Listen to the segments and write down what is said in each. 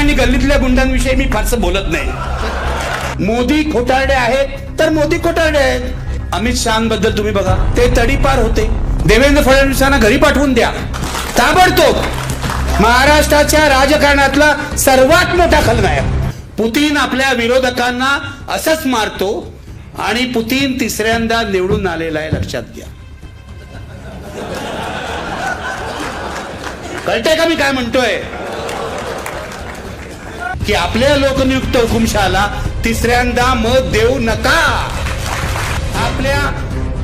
आणि गल्लीतल्या गुंडांविषयी मी फारसं बोलत नाही. मोदी खोटारडे आहेत तर मोदी खोटारडे आहेत. अमित शहाबद्दल तुम्ही बघा, ते तडीपार होते. देवेंद्र फडणवीसांना घरी पाठवून द्या. ताबडतोब महाराष्ट्राच्या राजकारणातला सर्वात मोठा खलनायक. पुतीन आपल्या विरोधकांना असंच मारतो आणि पुतीन तिसऱ्यांदा निवडून आलेला आहे, लक्षात घ्या. कळतंय का मी काय म्हणतोय? की आपल्या लोकनियुक्त हुकुमशहाला तिसऱ्यांदा मत देऊ नका. आपल्या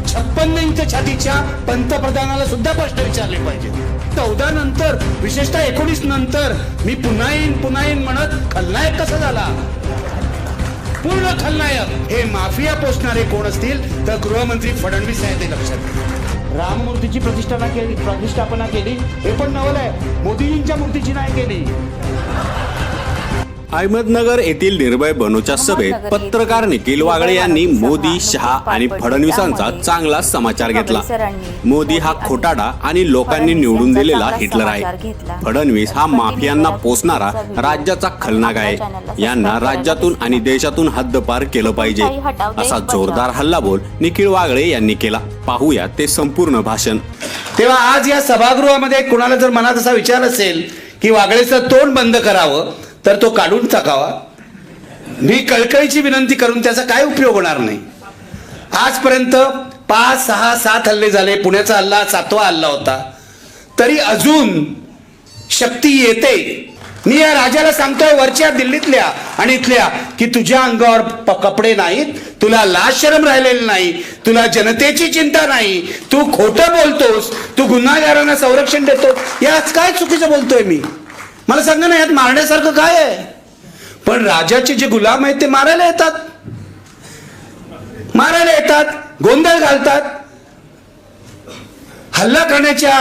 56 इंच छातीच्या पंतप्रधानाला सुद्धा प्रश्न विचारले पाहिजे. 14 नंतर, विशेषतः 19 नंतर मी पुन्हा येईन म्हणत खलनायक कसा झाला? पूर्ण खलनायक हे माफिया पोचणारे कोण असतील तर गृहमंत्री फडणवीस आहेत, ते लक्षात घ्या. राममूर्तीची प्रतिष्ठापना केली, हे पण नवल आहे. मोदीजींच्या मूर्तीची नाही केली. अहमदनगर येथील निर्भय बनूच्या सभेत पत्रकार निखिल वागळे यांनी मोदी, शहा आणि फडणवीसांचा चांगला समाचार घेतला. मोदी हा खोटाडा आणि लोकांनी निवडून दिलेला हिटलर आहे. फडणवीस हा माफियांना पोसणारा राज्याचा खलनायक आहे. यांना राज्यातून आणि देशातून हद्दपार केलं पाहिजे, असा जोरदार हल्लाबोल निखिल वागळे यांनी केला. पाहूया ते संपूर्ण भाषण. तेव्हा आज या सभागृहामध्ये कुणाला जर मनात असा विचार असेल की वागळेचं तोंड बंद करावं तर तो काढून टाकावा. मी कळकळीची विनंती करून त्याचा काय उपयोग होणार नाही. आजपर्यंत 5, 6, 7 हल्ले झाले. पुण्याचा हल्ला 7वा हल्ला होता. तरी अजून शक्ती येते. मी या राजाला सांगतोय, वरच्या दिल्लीतल्या आणि इथल्या, की तुझ्या अंगावर कपडे नाहीत, तुला लाज शरम राहिलेली नाही, तुला जनतेची चिंता नाही, तू खोटं बोलतोस, तू गुन्हेगारांना संरक्षण देतो. यात काय चुकीचं बोलतोय मी? मला सांगा ना, यात मारण्यासारखं काय आहे? पण राजाचे जे गुलाम आहेत ते मारायला येतात, गोंधळ घालतात, हल्ला करण्याच्या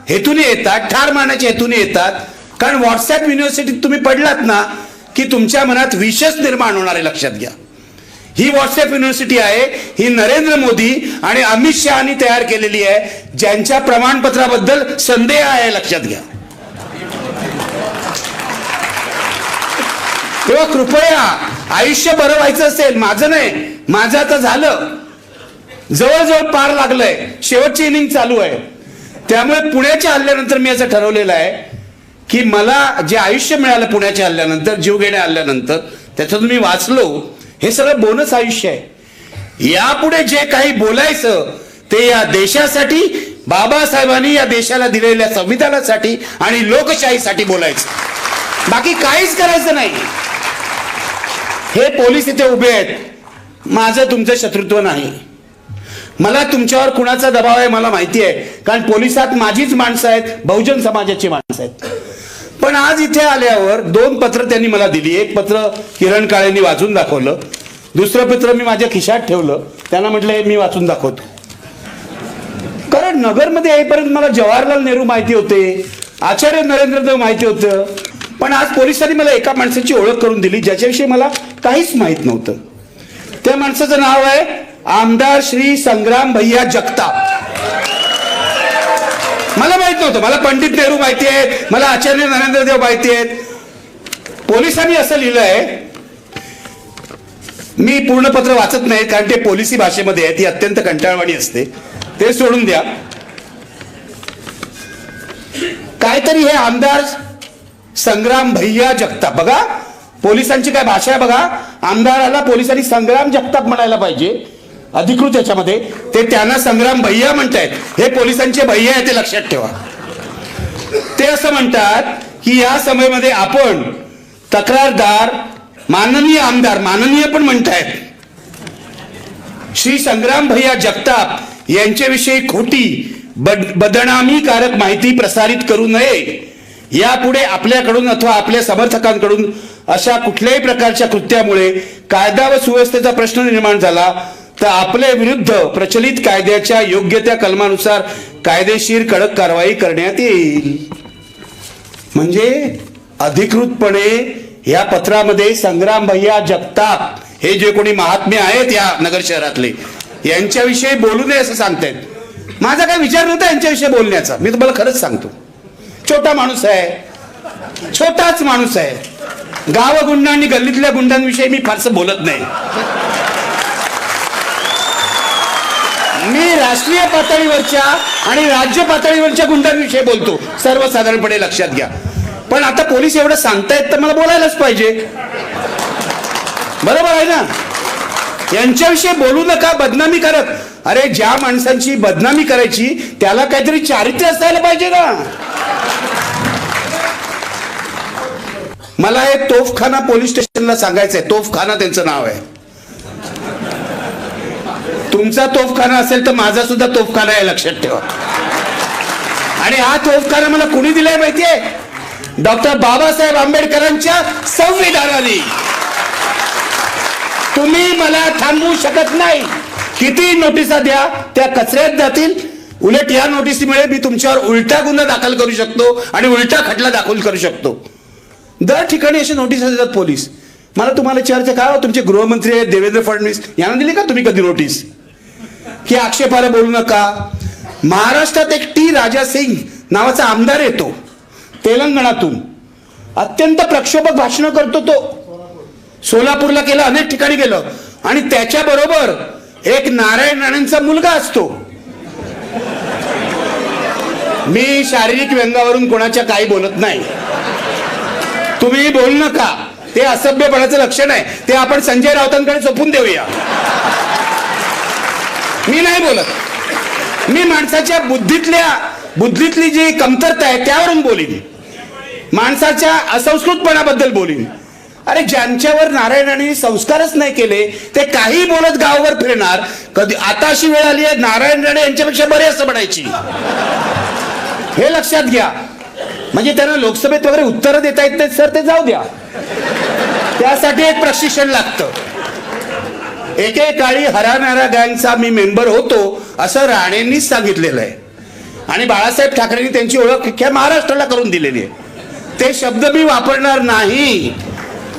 हेतूने येतात, ठार मारण्याच्या हेतूने येतात. कारण व्हॉट्सअप युनिव्हर्सिटीत तुम्ही पडलात ना की तुमच्या मनात विषच निर्माण होणार आहे, लक्षात घ्या. ही व्हॉट्सअप युनिव्हर्सिटी आहे, ही नरेंद्र मोदी आणि अमित शहानी तयार केलेली आहे, ज्यांच्या प्रमाणपत्राबद्दल संदेह आहे, लक्षात घ्या. तेव्हा कृपया आयुष्य बरं व्हायचं असेल, माझं नाही, माझं आता झालं, जवळजवळ पार लागलंय, शेवटची इनिंग चालू आहे. त्यामुळे पुण्याच्या हल्ल्यानंतर मी असं ठरवलेलं आहे की मला जे आयुष्य मिळालं पुण्याच्या हल्ल्यानंतर, जीवघेण्या हल्ल्यानंतर, त्याच्यातून मी वाचलो, हे सगळं बोनस आयुष्य आहे. यापुढे जे काही बोलायचं ते या देशासाठी, बाबासाहेबांनी या देशाला दिलेल्या संविधानासाठी आणि लोकशाहीसाठी बोलायचं. बाकी काहीच करायचं नाही. हे पोलीस इथे उभे आहेत, माझं तुमचं शत्रुत्व नाही. मला तुमच्यावर कुणाचा दबाव आहे मला माहिती आहे, कारण पोलिसात माझीच माणसं आहेत, बहुजन समाजाची माणसं आहेत. पण आज इथे आल्यावर 2 पत्र त्यांनी मला दिली. एक पत्र किरण काळेंनी वाचून दाखवलं, दुसरं पत्र मी माझ्या खिशात ठेवलं. त्यांना म्हटलं मी वाचून दाखवतो. कारण नगरमध्ये येईपर्यंत मला जवाहरलाल नेहरू माहिती होते, आचार्य नरेंद्र देव माहिती होतं. पण आज पोलिसांनी मला एका माणसाची ओळख करून दिली ज्याच्याविषयी मला काहीच माहित नव्हतं. त्या माणसाचं नाव आहे आमदार श्री संग्राम भैया जगताप. मला माहित नव्हतं. मला पंडित नेहरू माहिती आहेत, मला आचार्य नरेंद्र देव माहिती आहेत. पोलिसांनी असं लिहिलंय, मी पूर्ण पत्र वाचत नाही कारण ते पोलिसी भाषेमध्ये आहे, ती अत्यंत कंटाळवाणी असते, ते सोडून द्या. काहीतरी हे आमदार संग्राम भैया जगताप, बघा पोलिसांची काय भाषा आहे बघा. आमदाराला पोलिसांनी संग्राम जगताप म्हणायला पाहिजे अधिकृत याच्यामध्ये, ते त्यांना संग्राम भैया म्हणतायत. हे पोलिसांचे भैया आहे, ते लक्षात ठेवा. ते असं म्हणतात की या समयमध्ये आपण तक्रारदार, माननीय आमदार, माननीय पण म्हणतायत, श्री संग्राम भैया जगताप यांच्याविषयी खोटी बदनामीकारक माहिती प्रसारित करू नये. यापुढे आपल्याकडून अथवा आपल्या समर्थकांकडून अशा कुठल्याही प्रकारच्या कृत्यामुळे कायदा व सुव्यवस्थेचा प्रश्न निर्माण झाला तर आपल्या विरुद्ध प्रचलित कायद्याच्या योग्य त्या कलमानुसार कायदेशीर कडक कारवाई करण्यात येईल. म्हणजे अधिकृतपणे या पत्रामध्ये संग्राम भैया जगताप हे जे कोणी महात्मे आहेत या नगर शहरातले, यांच्याविषयी बोलू नये असं सांगतायत. माझा काय विचार नव्हता यांच्याविषयी बोलण्याचा. मी तुम्हाला खरंच सांगतो, छोटा माणूस आहे, छोटाच माणूस आहे, गावगुंड आणि गल्लीतल्या गुंडांविषयी मी फारसं बोलत नाही. मी राष्ट्रीय पातळीवरच्या आणि राज्य पातळीवरच्या गुंडांविषयी बोलतो, सर्वसाधारणपणे लक्षात घ्या. पण आता पोलीस एवढं सांगतायत तर मला बोलायलाच पाहिजे, बरोबर आहे ना. यांच्याविषयी बोलू नका बदनामी करत. अरे ज्या माणसांची बदनामी करायची त्याला काहीतरी चारित्र्य असायला पाहिजे ना. मला हे तोफखाना पोलीस स्टेशनला सांगायचंय. तोफखाना त्यांचं नाव आहे. तुमचा तोफखाना असेल तर माझा सुद्धा तोफखाना आहे, लक्षात ठेवा. आणि हा तोफखाना मला कुणी दिलाय माहितीये? डॉक्टर बाबासाहेब आंबेडकरांच्या संविधानाने. तुम्ही मला थांबवू शकत नाही. किती नोटिसा द्या त्या कचऱ्यात जातील. उलट या नोटिसीमुळे मी तुमच्यावर उलटा गुन्हा दाखल करू शकतो आणि उलटा खटला दाखल करू शकतो. दर ठिकाणी असे नोटीस देतात पोलीस. मला तुम्हाला विचारायचं का, तुमचे गृहमंत्री आहेत देवेंद्र फडणवीस, यांना दिली का तुम्ही कधी नोटीस की आक्षेपार्ह बोलू नका? महाराष्ट्रात एक टी राजा सिंग नावाचा आमदार येतो तेलंगणातून. अत्यंत प्रक्षोभक भाषण करतो तो. सोलापूरला केलं, अनेक ठिकाणी गेलं. आणि त्याच्या बरोबर एक नारायण राणेंचा मुलगा असतो. मी शारीरिक व्यंगावरून कोणाच्या काही बोलत नाही, तुम्ही बोलू नका. ते असभ्यपणाचं लक्षण आहे. ते आपण संजय राऊतांकडे सोपून देऊया. मी नाही बोलत. मी माणसाच्या बुद्धीतली जी कमतरता आहे त्यावरून बोलीन, माणसाच्या असंस्कृतपणाबद्दल बोलीन. अरे ज्यांच्यावर नारायणाने संस्कारच नाही केले ते काही बोलत गावावर फिरणार. कधी आता अशी वेळ आली आहे नारायण राणे यांच्यापेक्षा बरे असं म्हणायची, हे लक्षात घ्या. म्हणजे त्यांना लोकसभेत वगैरे उत्तरं देता येत नाहीत सर, ते जाऊ द्या. त्यासाठी एक प्रशिक्षण लागतं. एकेकाळी हराणारा गँगचा मी मेंबर होतो असं राणेंनीच सांगितलेलं आहे. आणि बाळासाहेब ठाकरेंनी त्यांची ओळख अख्ख्या महाराष्ट्राला करून दिलेली आहे. ते शब्द मी वापरणार नाही.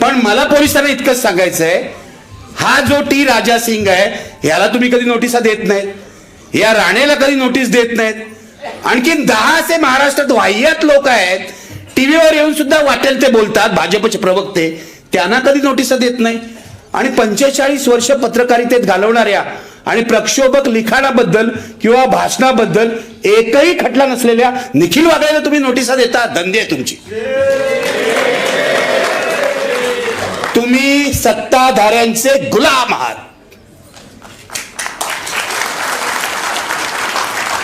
पण मला पोलिसांना इतकंच सांगायचंय, हा जो टी राजा सिंग आहे याला तुम्ही कधी नोटिसा देत नाहीत, या राणेला कधी नोटीस देत नाहीत. आणखीन 10 असे महाराष्ट्रात वाह्यात लोक आहेत, टीव्हीवर येऊन सुद्धा वाटेल ते बोलतात, भाजपचे प्रवक्ते, त्यांना कधी नोटिसा देत नाही. आणि 45 वर्ष पत्रकारितेत घालवणाऱ्या आणि प्रक्षोभक लिखाणाबद्दल किंवा भाषणाबद्दल एकही खटला नसलेल्या निखिल वागळेला तुम्ही नोटिसा देता. धंदे आहे तुमची. तुम्ही सत्ताधाऱ्यांचे गुलाम आहात.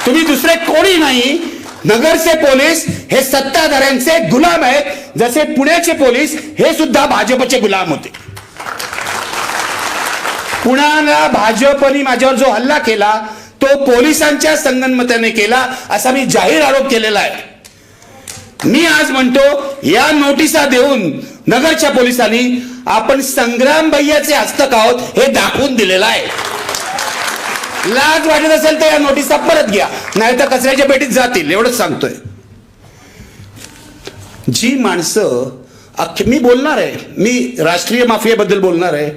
तुम्ही दुसरे कोणी नाही. नगरचे पोलीस हे सत्ताधाऱ्यांचे गुलाम आहेत, जसे पुण्याचे पोलीस हे सुद्धा भाजपचे गुलाम होते. पुण्याला भाजपने माझ्यावर जो हल्ला केला तो पोलिसांच्या संगनमताने केला असा मी जाहीर आरोप केलेला आहे. मी आज म्हणतो या नोटिसा देऊन नगरच्या पोलिसांनी आपण संग्राम भैयाचे हस्तक आहोत हे दाखवून दिलेलं आहे. लाज वाटत असेल तर या नोटिसा परत घ्या, नाही तर कचऱ्याच्या पेटीत जातील, एवढंच सांगतोय. जी माणसं मी बोलणार आहे, मी राष्ट्रीय माफियाबद्दल बोलणार आहे,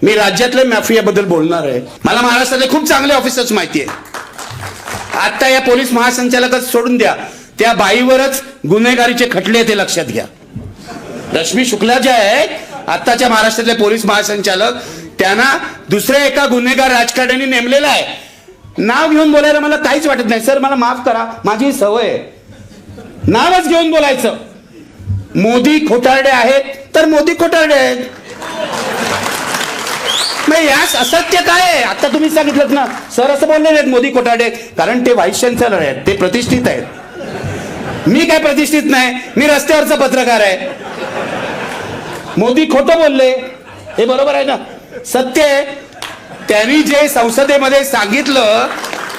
मी राज्यातल्या माफियाबद्दल बोलणार आहे. मला महाराष्ट्रातले खूप चांगले ऑफिसर्स माहिती आहे. आता या पोलीस महासंचालकात सोडून द्या, त्या बाईवरच गुन्हेगारीचे खटले ते लक्षात घ्या. रश्मी शुक्ला ज्या आहे आताच्या महाराष्ट्रातले पोलीस महासंचालक, त्यांना दुसऱ्या एका गुन्हेगार राजकारण्यांनी नेमलेला आहे. नाव घेऊन बोलायला मला काहीच वाटत नाही सर, मला माफ करा, माझी सवय आहे नावच घेऊन बोलायचं. मोदी खोटारडे आहेत तर मोदी खोटारडे आहेत. मग यास असत्य काय आहे? आता तुम्ही सांगितलं ना सर असं बोललेले आहेत मोदी खोटारडे, कारण ते व्हाईस चान्सलर आहेत, ते प्रतिष्ठित आहेत. मी काय प्रतिष्ठित नाही, मी रस्त्यावरचा पत्रकार आहे. मोदी खोटं बोलले हे बरोबर आहे ना, सत्य आहे. त्यांनी जे संसदेमध्ये सांगितलं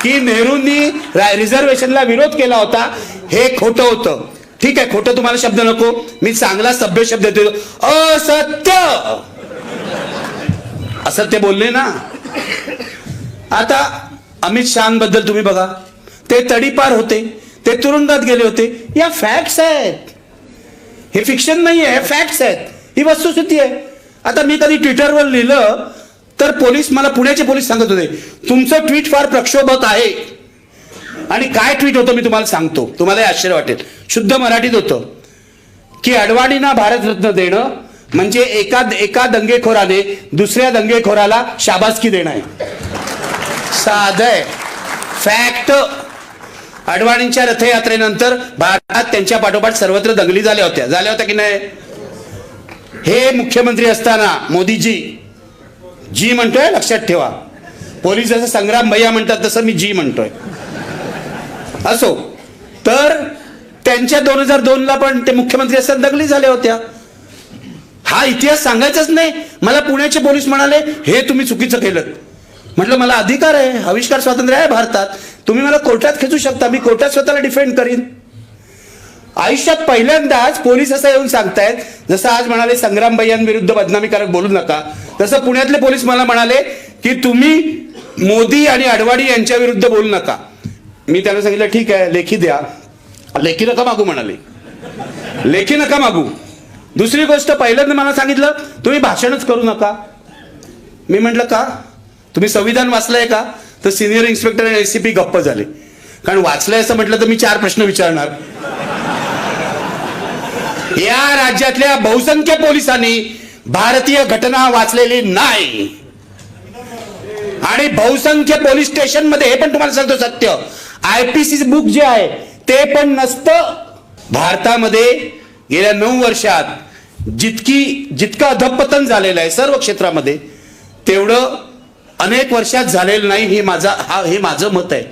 की नेहरूंनी रिझर्वेशनला विरोध केला होता हे खोटं होतं. ठीक आहे, खोटं तुम्हाला शब्द नको, मी चांगला सभ्य शब्द देतो, असत्य. असत्य बोलले ना. आता अमित शहाबद्दल तुम्ही बघा, ते तडीपार होते, ते तुरुंगात गेले होते. या फॅक्ट्स आहेत, हे फिक्शन नाही आहे, फॅक्ट्स आहेत, ही वस्तुस्थिती आहे. आता मी कधी ट्विटरवर लिहिलं तर पोलीस, मला पुण्याचे पोलीस सांगत होते तुमचं ट्विट फार प्रक्षोभक आहे. आणि काय ट्विट होतं मी तुम्हाला सांगतो, तुम्हाला आश्चर्य वाटेल. शुद्ध मराठीत होतं की अडवाणींना भारतरत्न देणं म्हणजे एका दंगेखोराने दुसऱ्या दंगेखोराला शाबासकी देणं आहे. साधं आहे. फॅक्ट. अडवाणींच्या रथयात्रेनंतर भारतात त्यांच्या पाठोपाठ सर्वत्र दंगली झाल्या होत्या की नाही? हे मुख्यमंत्री असताना मोदीजी, जी म्हणतोय लक्षात ठेवा, पोलीस जसं संग्राम भैया म्हणतात तसं मी जी म्हणतोय. असो, तर त्यांच्या 2002ला पण ते मुख्यमंत्री असताना दंगली झाल्या होत्या. हा इतिहास सांगायचाच नाही. मला पुण्याचे पोलीस म्हणाले हे तुम्ही चुकीचं केलं. म्हटलं मला अधिकार आहे, आविष्कार स्वातंत्र्य आहे भारतात, तुम्ही मला कोर्टात खेचू शकता, मी कोर्टात स्वतःला डिफेंड करीन. आयुष्यात पहिल्यांदाच पोलीस असं येऊन सांगतायत, जसं आज म्हणाले संग्राम भैयांविरुद्ध बदनामीकारक बोलू नका, तसं पुण्यातले पोलीस मला म्हणाले की तुम्ही मोदी आणि अडवाणी यांच्या विरुद्ध बोलू नका. मी त्यांना सांगितलं ठीक आहे, लेखी द्या. लेखी नका मागू म्हणाले, लेखी नका मागू. दुसरी गोष्ट, पहिल्यांदा मला सांगितलं तुम्ही भाषणच करू नका. मी म्हटलं का? तुम्ही संविधान वाचलंय का? तर सिनियर इन्स्पेक्टर आणि एसीपी गप्प झाले, कारण वाचलंय असं म्हटलं तर मी 4 प्रश्न विचारणार. या राज्यातल्या बहुसंख्य पोलिसांनी भारतीय घटना वाचलेली नाही, आणि बहुसंख्य पोलीस स्टेशन मध्ये, हे पण तुम्हाला सांगतो सत्य, आयपीसी बुक जे आहे ते पण नसतं. भारतामध्ये गेल्या 9 वर्षात जितकं अधपतन झालेलं आहे सर्व क्षेत्रामध्ये, तेवढं अनेक वर्षात झालेलं नाही. हे माझं मत आहे.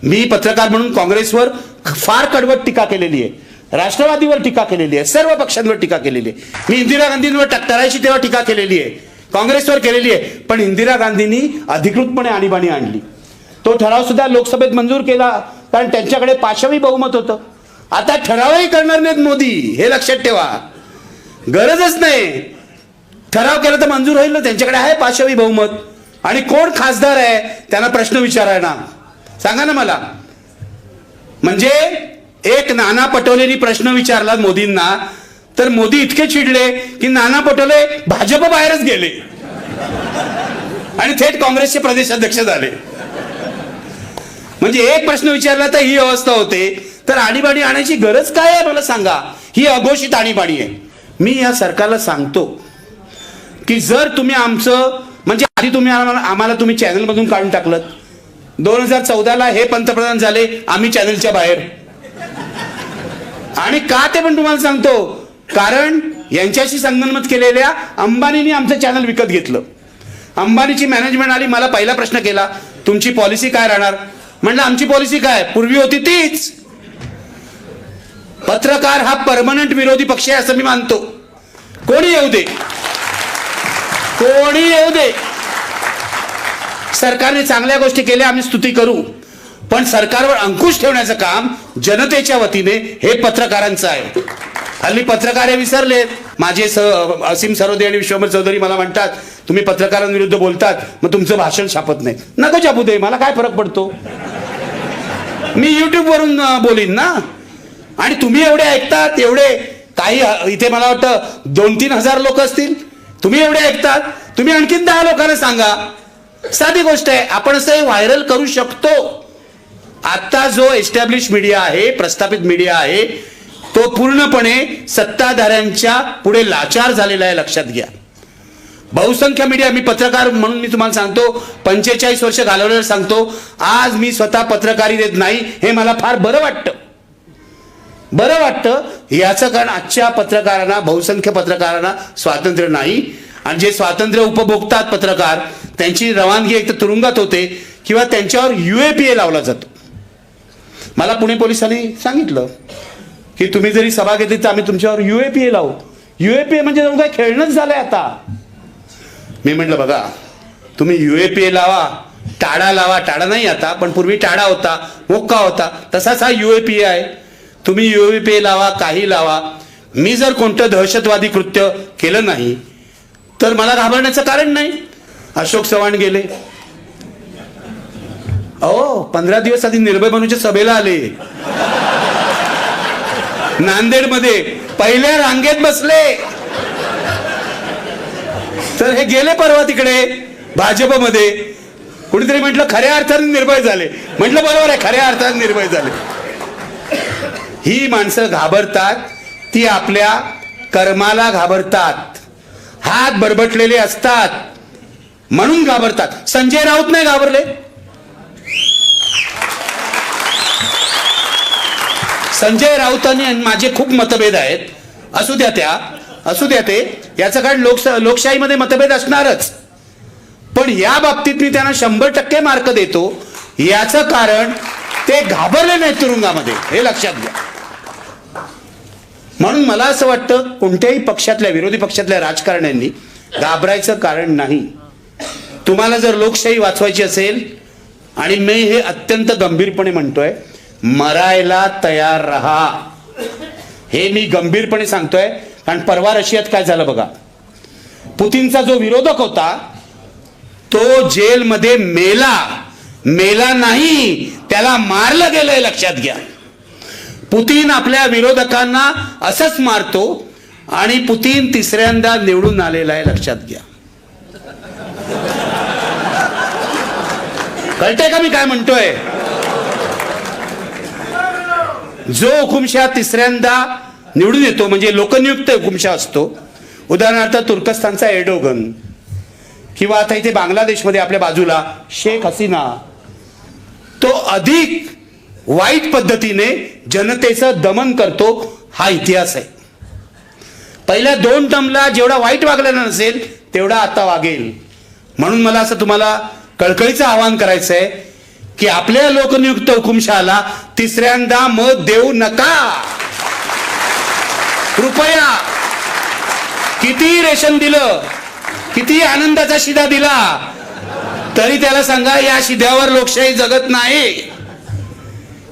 मी पत्रकार म्हणून काँग्रेसवर फार कडवट टीका केलेली आहे, राष्ट्रवादीवर टीका केलेली आहे, सर्व पक्षांवर टीका केलेली आहे. मी इंदिरा गांधींवर करायची तेव्हा टीका केलेली आहे, काँग्रेसवर केलेली आहे. पण इंदिरा गांधींनी अधिकृतपणे आणीबाणी आणली. तो ठराव सुद्धा लोकसभेत मंजूर केला, कारण त्यांच्याकडे पाशवी बहुमत होतं. आता ठरावही करणार नाहीत मोदी, हे लक्षात ठेवा. गरजच नाही. ठराव केला तर मंजूर होईल ना, त्यांच्याकडे आहे पाशवी बहुमत. आणि कोण खासदार आहे त्यांना प्रश्न विचारायला सांगा ना मला. म्हणजे एक नाना पटोलेंनी प्रश्न विचारला मोदींना, तर मोदी इतके चिडले की नाना पटोले भाजप बाहेरच गेले आणि थेट काँग्रेसचे प्रदेशाध्यक्ष झाले. म्हणजे एक प्रश्न विचारला तर ही अवस्था होते. तर आणीबाणी आणायची गरज काय आहे मला सांगा? ही अघोषित आणीबाणी आहे. मी या सरकारला सांगतो की जर तुम्ही आमचं, म्हणजे आधी तुम्ही आम्हाला तुम्ही चॅनलमधून काढून टाकलं. 2014ला हे पंतप्रधान झाले, आम्ही चॅनलच्या बाहेर. आणि का ते पण तुम्हाला सांगतो, कारण यांच्याशी संगनमत केलेल्या अंबानींनी आमचं चॅनल विकत घेतलं. अंबानीची मॅनेजमेंट आली, मला पहिला प्रश्न केला, तुमची पॉलिसी काय राहणार? म्हणलं आमची पॉलिसी काय, पूर्वी होती तीच. पत्रकार हा परमनंट विरोधी पक्ष आहे असं मी मानतो. कोणी येऊ दे, कोणी येऊ दे. सरकारने चांगल्या गोष्टी केल्या, आम्ही स्तुती करू, पण सरकारवर अंकुश ठेवण्याचं काम जनतेच्या वतीने हे पत्रकारांचं आहे. हल्ली पत्रकार हे विसरलेत. माझे असीम सरोदे आणि विश्वंभर चौधरी मला म्हणतात तुम्ही पत्रकारांविरुद्ध बोलतात, मग तुमचं भाषण छापत नाही. नको छापू दे, मला काय फरक पडतो, मी युट्यूब वरून बोलीन ना. आणि तुम्ही एवढे ऐकतात, एवढे काही इथे मला वाटतं 2-3 हजार लोक असतील, तुम्ही एवढे ऐकतात, तुम्ही आणखीन 10 लोकांना सांगा. साधी गोष्ट आहे, आपण असं व्हायरल करू शकतो. आता जो एस्टॅब्लिश मीडिया आहे, प्रस्थापित मीडिया आहे, तो पूर्णपणे सत्ताधाऱ्यांच्या पुढे लाचार झालेला आहे, लक्षात घ्या. बहुसंख्य मीडिया, मी पत्रकार म्हणून मी तुम्हाला सांगतो, 45 वर्ष घालवलेलं सांगतो, आज मी स्वतः पत्रकारी देत नाही, हे मला फार बरं वाटतं. याचं कारण आजच्या पत्रकारांना, बहुसंख्य पत्रकारांना स्वातंत्र्य नाही. आणि जे स्वातंत्र्य उपभोगतात पत्रकार, त्यांची रवानगी एक तर तुरुंगात होते किंवा त्यांच्यावर UAPA लावला जातो. मला पुणे पोलिसांनी सांगितलं की तुम्ही जरी सभा घेतली तर आम्ही तुमच्यावर UAPA लावू. UAPA म्हणजे जणू काय खेळणंच झालंय आता. मी म्हटलं बघा, तुम्ही UAPA लावा, टाळा लावा, टाळा नाही आता, पण पूर्वी टाळा होता, मोक्का होता, तसाच हा UAPA आहे. तुम्ही UAPA लावा, काही लावा. मी जर कोणतं दहशतवादी कृत्य केलं नाही तर मला घाबरण्याचं कारण नाही. अशोक चव्हाण गेले, 15 दिवस आधी निर्भय बनूच्या सभेला आले, नांदेडमध्ये पहिल्या रांगेत बसले. तर हे गेले परवा तिकडे भाजपमध्ये. कुणीतरी म्हटलं खऱ्या अर्थाने निर्भय झाले. म्हटलं बरोबर आहे, खऱ्या अर्थाने निर्भय झाले. ही माणसं घाबरतात, ती आपल्या कर्माला घाबरतात. हात बरबटलेले असतात म्हणून घाबरतात. संजय राऊत नाही घाबरले. संजय राऊतांनी आणि माझे खूप मतभेद आहेत, असू द्या ते, याचं कारण लोकशाहीमध्ये मतभेद असणारच, पण या बाबतीत मी त्यांना 100% मार्क देतो. याचं कारण ते घाबरले नाहीत तुरुंगामध्ये, हे लक्षात घ्या. म्हणून मला असं वाटतं कोणत्याही पक्षातल्या, विरोधी पक्षातल्या राजकारण्यांनी घाबरायचं कारण नाही. तुम्हाला जर लोकशाही वाचवायची असेल, आणि मी हे अत्यंत गंभीरपणे म्हणतोय, मरायला तयार रहा. हे मी गंभीरपणे सांगतोय, कारण परवा रशियात काय झालं बघा. पुतीनचा जो विरोधक होता तो जेलमध्ये मेला नाही, त्याला मारलं गेलंय, लक्षात घ्या. पुतीन आपल्या विरोधकांना असंच मारतो, आणि पुतीन तिसऱ्यांदा निवडून आलेला आहे, लक्षात घ्या. कळतंय का मी काय म्हणतोय? जो हुकुमशाह तिसऱ्यांदा निवडून येतो म्हणजे लोकनियुक्त हुकुमशाह असतो, उदाहरणार्थ तुर्कस्तानचा एर्डोगन, किंवा आता इथे बांगलादेशमध्ये आपल्या बाजूला शेख हसीना, तो अधिक वाईट पद्धतीने जनतेचं दमन करतो, हा इतिहास आहे. पहिल्या 2 टर्मला जेवढा वाईट वागलेला नसेल तेवढा आता वागेल. म्हणून मला असं तुम्हाला कळकळीचं आवाहन करायचं आहे की आपल्या लोकनियुक्त हुकुमशहाला तिसऱ्यांदा मत देऊ नका. कृपया. किती रेशन दिलं, किती आनंदाचा शिधा दिला, तरी त्याला सांगा या शिध्यावर लोकशाही जगत नाही.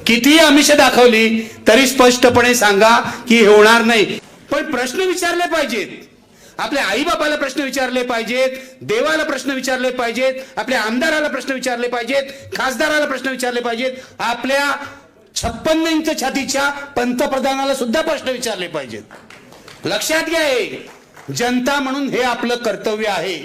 किती आमिष दाखवली तरी स्पष्टपणे सांगा की हे होणार नाही. पण प्रश्न विचारले पाहिजेत, आपल्या आई बापाला प्रश्न विचारले पाहिजेत, देवाला प्रश्न विचारले पाहिजेत, आपल्या आमदाराला प्रश्न विचारले पाहिजेत, खासदाराला प्रश्न विचारले पाहिजेत, आपल्या 56 इंच छातीच्या पंतप्रधानाला सुद्धा प्रश्न विचारले पाहिजेत. लक्षात घ्या, हे जनता म्हणून हे आपलं कर्तव्य आहे.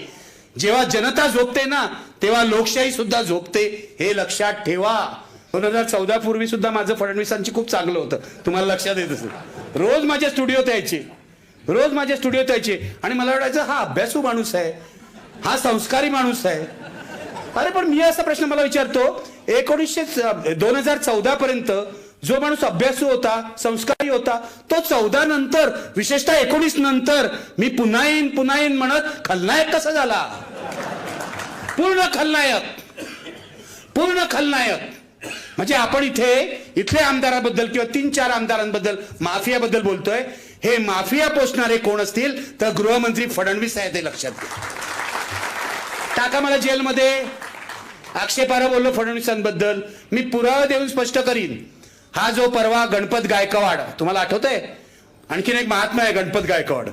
जेव्हा जनता झोपते ना तेव्हा लोकशाही सुद्धा झोपते, हे लक्षात ठेवा. 2014 पूर्वी सुद्धा माझं फडणवीसांची खूप चांगलं होतं, तुम्हाला लक्षात येत असेल. रोज माझ्या स्टुडिओत यायचे आणि मला वाटायचं हा अभ्यासू माणूस आहे, हा संस्कारी माणूस आहे. अरे पण मी असा प्रश्न मला विचारतो, 2014 पर्यंत जो माणूस अभ्यासू होता, संस्कारी होता, तो 14 नंतर, विशेषतः 19 नंतर मी पुन्हा येईन म्हणत खलनायक कसा झाला? पूर्ण खलनायक. म्हणजे आपण इथल्या आमदाराबद्दल किंवा 3-4 आमदारांबद्दल, माफियाबद्दल बोलतोय. हे माफिया पोचणारे कोण असतील तर गृहमंत्री फडणवीस आहेत, हे लक्षात घ्या. टाका मला जेलमध्ये. आक्षेपार्ह बोललो फडणवीसांबद्दल, मी पुरावा देऊन स्पष्ट करीन. हा जो परवा गणपत गायकवाड, तुम्हाला आठवतंय? आणखीन एक महात्मा आहे गणपत गायकवाड,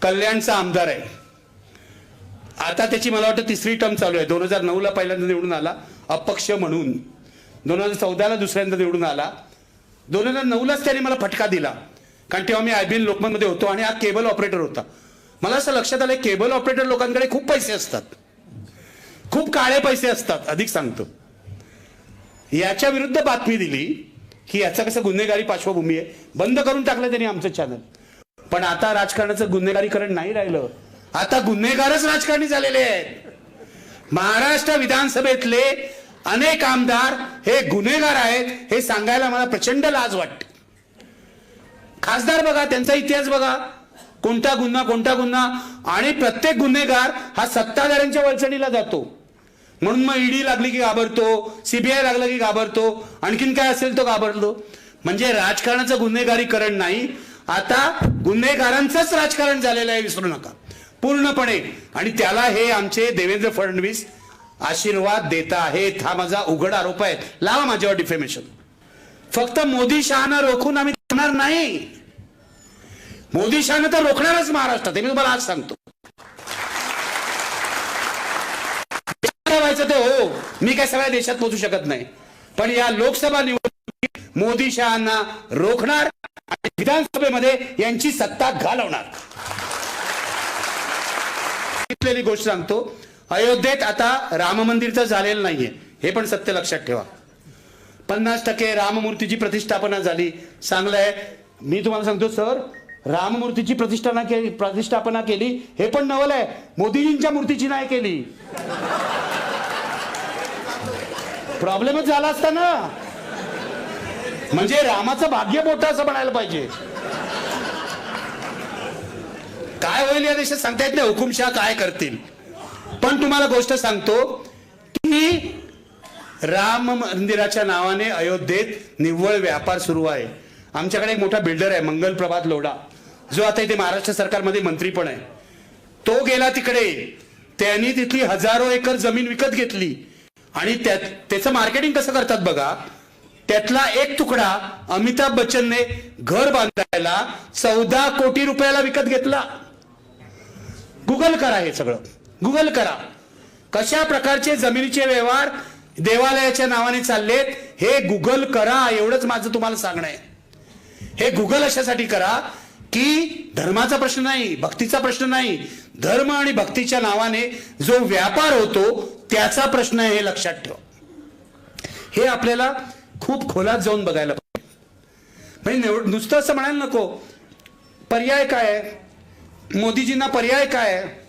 कल्याणचा आमदार आहे. आता त्याची मला वाटतं 3री टर्म चालू आहे. 2009ला पहिल्यांदा निवडून आला अपक्ष म्हणून, 2014ला दुसऱ्यांदा निवडून आला. 2009लाच त्याने मला फटका दिला, कारण तेव्हा मी IBN लोकमतमध्ये होतो आणि हा केबल ऑपरेटर होता. मला असं लक्षात आलं, केबल ऑपरेटर लोकांकडे खूप पैसे असतात, खूप काळे पैसे असतात. अधिक सांगतो, याच्या विरुद्ध बातमी दिली की याचा कसं गुन्हेगारी पार्श्वभूमी आहे, बंद करून टाकलं त्यांनी आमचं चॅनल. पण आता राजकारणाचं गुन्हेगारीकरण नाही राहिलं, आता गुन्हेगारच राजकारणी झालेले आहेत. महाराष्ट्र विधानसभेतले अनेक आमदार हे गुन्हेगार आहेत, हे सांगायला मला प्रचंड लाज वाटते. खासदार बघा, त्यांचा इतिहास बघा, कोणता गुन्हा, आणि प्रत्येक गुन्हेगार हा सत्ताधाऱ्यांच्या वळचणीला जातो. म्हणून मग ईडी लागली की घाबरतो, CBI लागलं की घाबरतो, आणखीन काय असेल तो घाबरतो. म्हणजे राजकारणाचं गुन्हेगारीकरण नाही, आता गुन्हेगारांचंच राजकारण झालेलं आहे, विसरू नका पूर्णपणे. आणि त्याला हे आमचे देवेंद्र फडणवीस आशीर्वाद देत आहेत, हा माझा उघड आरोप आहे. लावा माझ्यावर डिफेमेशन. फक्त मोदी शहाना रोखून आम्ही थांबणार नाही. मोदी शहाना तर रोखणारच महाराष्ट्रात, हे मी तुम्हाला आज सांगतो. व्हायचं ते हो, मी काय सगळ्या देशात पोहोचू शकत नाही, पण या लोकसभा निवडणुकीत मोदी शहाना रोखणार आणि विधानसभेमध्ये यांची सत्ता घालवणार. गोष्ट सांगतो, अयोध्येत आता राम मंदिर तर झालेलं नाहीये, हे पण सत्य लक्षात ठेवा. 50% राममूर्तीची प्रतिष्ठापना झाली, चांगलं आहे. मी तुम्हाला सांगतो सर, राममूर्तीची प्रतिष्ठापना केली, हे पण नवल आहे. मोदीजींच्या मूर्तीची नाही केली. प्रॉब्लेमच झाला असता ना. म्हणजे रामाचं भाग्य मोठं असं म्हणायला पाहिजे. काय होईल या देशात सांगता येत नाही. हुकुमशाह काय करतील. पण तुम्हाला गोष्ट सांगतो की राम मंदिराच्या नावाने अयोध्येत निव्वळ व्यापार सुरू आहे. आमच्याकडे एक मोठा बिल्डर आहे मंगल प्रभात लोढा, जो आता इथे महाराष्ट्र सरकारमध्ये मंत्री पण आहे. तो गेला तिकडे, त्यांनी तिथली हजारो एकर जमीन विकत घेतली आणि त्याचं मार्केटिंग कसं करतात बघा. त्यातला एक तुकडा अमिताभ बच्चनने घर बांधायला 14 कोटी रुपयाला विकत घेतला. गुगल करा, हे सगळं गुगल करा. कशा प्रकारचे जमिनीचे व्यवहार देवालयाच्या नावाने चाललेत हे गुगल करा. एवढंच माझं तुम्हाला सांगणं आहे. हे गुगल अशासाठी करा की धर्माचा प्रश्न नाही, भक्तीचा प्रश्न नाही, धर्म आणि भक्तीच्या नावाने जो व्यापार होतो त्याचा प्रश्न आहे, हे लक्षात ठेवा. हे आपल्याला खूप खोलात जाऊन बघायला पाहिजे. म्हणजे नुसतं असं म्हणायला नको. पर्याय काय आहे, मोदीजींना पर्याय काय आहे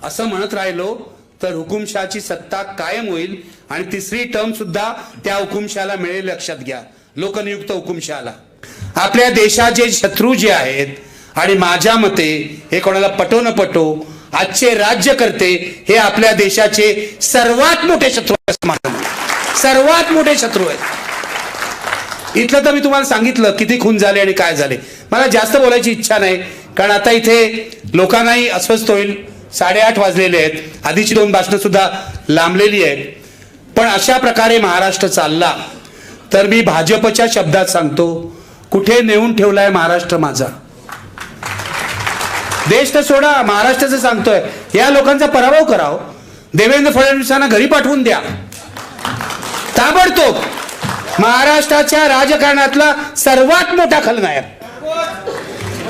असं म्हणत राहिलो तर हुकुमशहाची सत्ता कायम होईल आणि तिसरी टर्म सुद्धा त्या हुकुमशहाला मिळेल. लक्षात घ्या, लोकनियुक्त हुकुमशहाला. आपल्या देशाचे शत्रू जे आहेत, आणि माझ्या मते हे कोणाला पटो न पटो, आजचे राज्यकर्ते हे आपल्या देशाचे सर्वात मोठे शत्रू आहेत. सर्वात मोठे शत्रू आहेत. इथलं तर मी तुम्हाला सांगितलं किती खून झाले आणि काय झाले. मला जास्त बोलायची इच्छा नाही, कारण आता इथे लोकांनाही अस्वस्थ होईल. 8:30 वाजलेले आहेत. आधीची 2 भाषणं सुद्धा लांबलेली आहेत. पण अशा प्रकारे महाराष्ट्र चालला तर मी भाजपच्या शब्दात सांगतो, कुठे नेऊन ठेवलाय महाराष्ट्र माझा. देश तर सोडा, महाराष्ट्राचं सांगतोय, या लोकांचा पराभव कराव. देवेंद्र फडणवीसांना घरी पाठवून द्या ताबडतोब. महाराष्ट्राच्या राजकारणातला सर्वात मोठा खलनायक,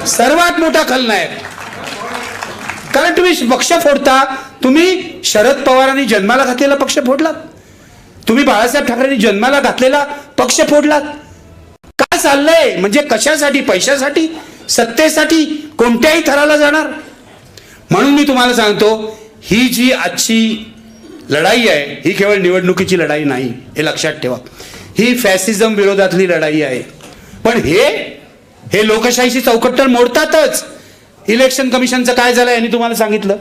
सर्वात मोठा खलनायक. कारण तुम्ही पक्ष फोडता. तुम्ही शरद पवारांनी जन्माला घातलेला पक्ष फोडलात. तुम्ही बाळासाहेब ठाकरेंनी जन्माला घातलेला पक्ष फोडलात. काय चाललंय म्हणजे कशासाठी? पैशासाठी, सत्तेसाठी, कोणत्याही थराला जाणार. म्हणून मी तुम्हाला सांगतो, ही जी आजची लढाई आहे ही केवळ निवडणुकीची लढाई नाही, हे लक्षात ठेवा. ही फॅसिझम विरोधातली लढाई आहे. पण हे लोकशाहीची चौकट तर मोडतातच. इलेक्शन कमिशनचं काय झालं यांनी तुम्हाला सांगितलं.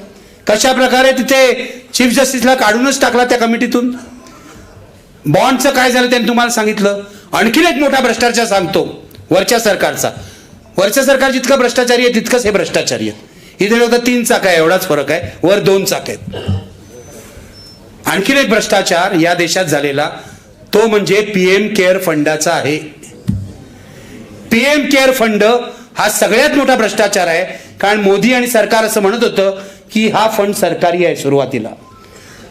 कशा प्रकारे तिथे चीफ जस्टिसला काढूनच टाकला त्या कमिटीतून. बॉन्डचं काय झालं त्यांनी तुम्हाला सांगितलं. आणखीन एक मोठा भ्रष्टाचार सांगतो वरच्या सरकारचा. वरच्या सरकार जितकं भ्रष्टाचारी आहे तितकंच हे भ्रष्टाचारी आहे. इथे फक्त 3 चाक आहे, एवढाच फरक आहे, वर 2 चाक आहेत. आणखीन एक भ्रष्टाचार या देशात झालेला तो म्हणजे पीएम केअर फंडाचा आहे. पीएम केअर फंड हा सगळ्यात मोठा भ्रष्टाचार आहे. कारण मोदी आणि सरकार असं म्हणत होतं की हा फंड सरकारी आहे सुरुवातीला.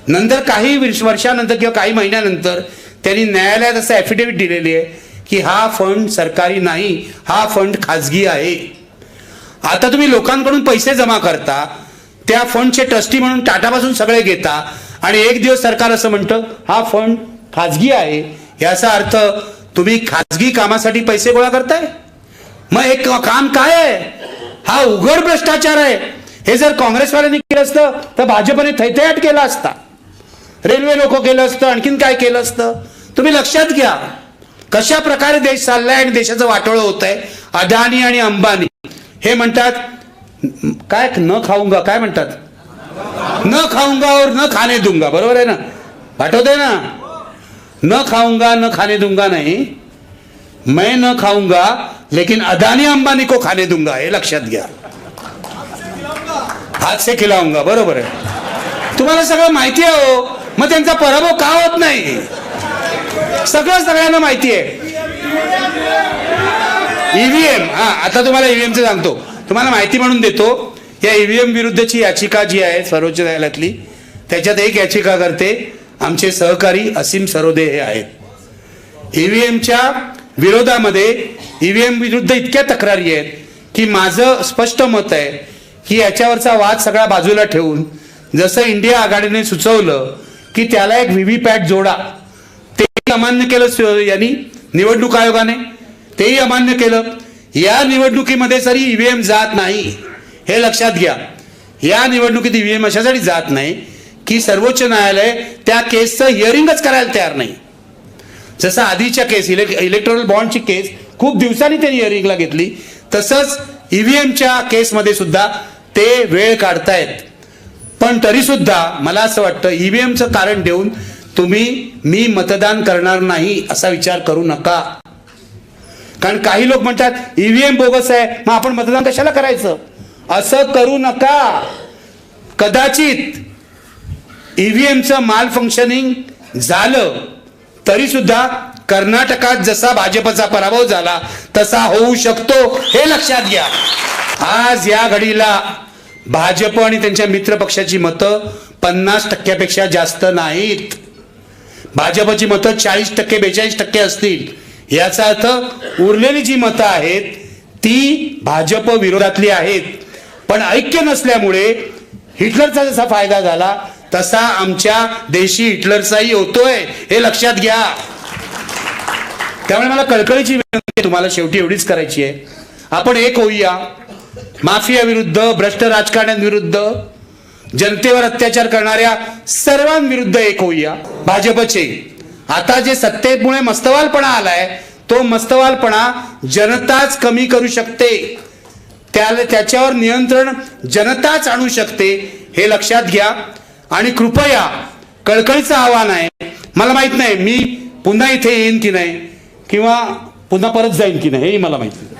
नंतर काही वर्षानंतर किंवा काही महिन्यानंतर त्यांनी न्यायालयात असं ॲफिडेव्हिट दिलेली आहे की हा फंड सरकारी नाही, हा फंड खाजगी आहे. आता तुम्ही लोकांकडून पैसे जमा करता, त्या फंडचे ट्रस्टी म्हणून टाटापासून सगळे घेता आणि एक दिवस सरकार असं म्हणतं हा फंड खाजगी आहे. याचा अर्थ तुम्ही खाजगी कामासाठी पैसे गोळा करताय. मग हे काम काय आहे? हा उघड भ्रष्टाचार आहे. हे जर काँग्रेसवाल्यांनी केलं असतं तर भाजपने थैथयाट केला असता, रेल्वे लोक केलं असतं, आणखीन काय केलं असतं. तुम्ही लक्षात घ्या कशा प्रकारे देश चाललाय आणि देशाचं वाटोळं होत आहे. अदानी आणि अंबानी हे म्हणतात काय, न खाऊंगा, काय म्हणतात, न खाऊंगा और न खाने दूंगा. बरोबर आहे ना, आठवतंय ना. न खाऊंगा न खाने दूंगा नाही, मैं न खाऊंगा लेकिन अदानी अंबानी को खाने दूंगा. हे लक्षात घ्या. हात से खिलाऊंगा. बरोबर आहे. तुम्हाला सगळं माहिती आहे हो, मग त्यांचा पराभव का होत नाही सगळं सगळ्यांना माहिती आहे. ईव्हीएम, आता तुम्हाला ईव्हीएमचं सांगतो, तुम्हाला माहिती म्हणून देतो. या ईव्हीएम विरुद्धची याचिका जी आहे सर्वोच्च न्यायालयातली, त्याच्यात एक याचिका करते आमचे सहकारी असीम सरोदे हे आहेत. ईव्हीएमच्या विरोधामध्ये ईव्हीएम विरुद्ध इतक्या तक्रारी आहेत की माझं स्पष्ट मत आहे की याच्यावरचा वाद सगळा बाजूला ठेवून जसं इंडिया आघाडीने सुचवलं की त्याला एक व्हीव्हीपॅट जोडा, तेही अमान्य केलं यांनी, निवडणूक आयोगाने तेही अमान्य केलं. या निवडणुकीमध्ये सरी ईव्हीएम जात नाही, हे लक्षात घ्या. या निवडणुकीत ईव्हीएम अशासाठी जात नाही की सर्वोच्च न्यायालय त्या केसचं हिअरिंगच करायला तयार नाही. जसं आधीच्या केस इलेक्ट्रॉनिक बॉन्डची केस खूप दिवसांनी त्यांनी हिअरिंगला घेतली, तसंच ईव्हीएमच्या केसमध्ये सुद्धा ते वेळ काढतायत. पण तरी सुद्धा मला असं वाटतं ईव्हीएमचं कारण देऊन तुम्ही मी मतदान करणार नाही असा विचार करू नका. कारण काही लोक म्हणतात ईव्हीएम बोगस आहे, मग आपण मतदान कशाला करायचं, असं करू नका. कदाचित ईव्हीएमचं माल फंक्शनिंग झालं तरी सुद्धा कर्नाटकात जसा भाजपचा पराभव झाला तसा होऊ शकतो, हे लक्षात घ्या. आज या घडीला भाजप आणि त्यांच्या मित्र पक्षाची मतं 50% जास्त नाहीत. भाजपची मतं 40% 42% असतील. याचा अर्थ उरलेली जी मतं आहेत ती भाजप विरोधातली आहेत. पण ऐक्य नसल्यामुळे हिटलरचा जसा फायदा झाला तसा आमच्या देशी हिटलरचाही होतोय, हे लक्षात घ्या. त्यामुळे मला कळकळीची विनंती तुम्हाला शेवटी एवढीच करायची आहे, आपण एक होऊया. माफिया विरुद्ध, भ्रष्ट राजकारण्यांविरुद्ध, जनतेवर अत्याचार करणाऱ्या सर्वांविरुद्ध एक होऊया. भाजपचे आता जे सत्तेमुळे मस्तवालपणा आलाय तो मस्तवालपणा जनताच कमी करू शकते, त्याच्यावर नियंत्रण जनताच आणू शकते, हे लक्षात घ्या. आणि कृपया कळकळीचं आव्हान आहे, मला माहित नाही मी पुन्हा इथे येईन की नाही किंवा पुन्हा परत जाईन की नाही, हेही मला माहित नाही.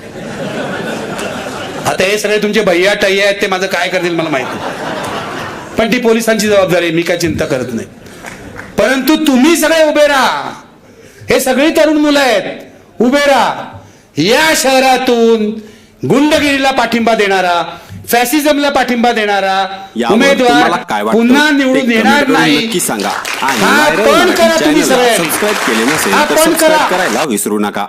आता हे सगळे तुमचे भैया टैया आहेत, ते माझं काय करतील मला माहित नाही, पण ती पोलिसांची जबाबदारी आहे, मी काय चिंता करत नाही. परंतु तुम्ही सगळे उभे राहा, हे सगळी तरुण मुलं आहेत, उभे राहा. या शहरातून गुंडगिरीला पाठिंबा देणारा, फॅसिझमला पाठिंबा देणारा उमेदवार पुन्हा निवडून येणार नाही, नक्की सांगा. हा पण करा तुम्ही सगळे, सबस्क्राईब केले नसेल हा तर पण करा. सबस्क्राईब करायला विसरू नका.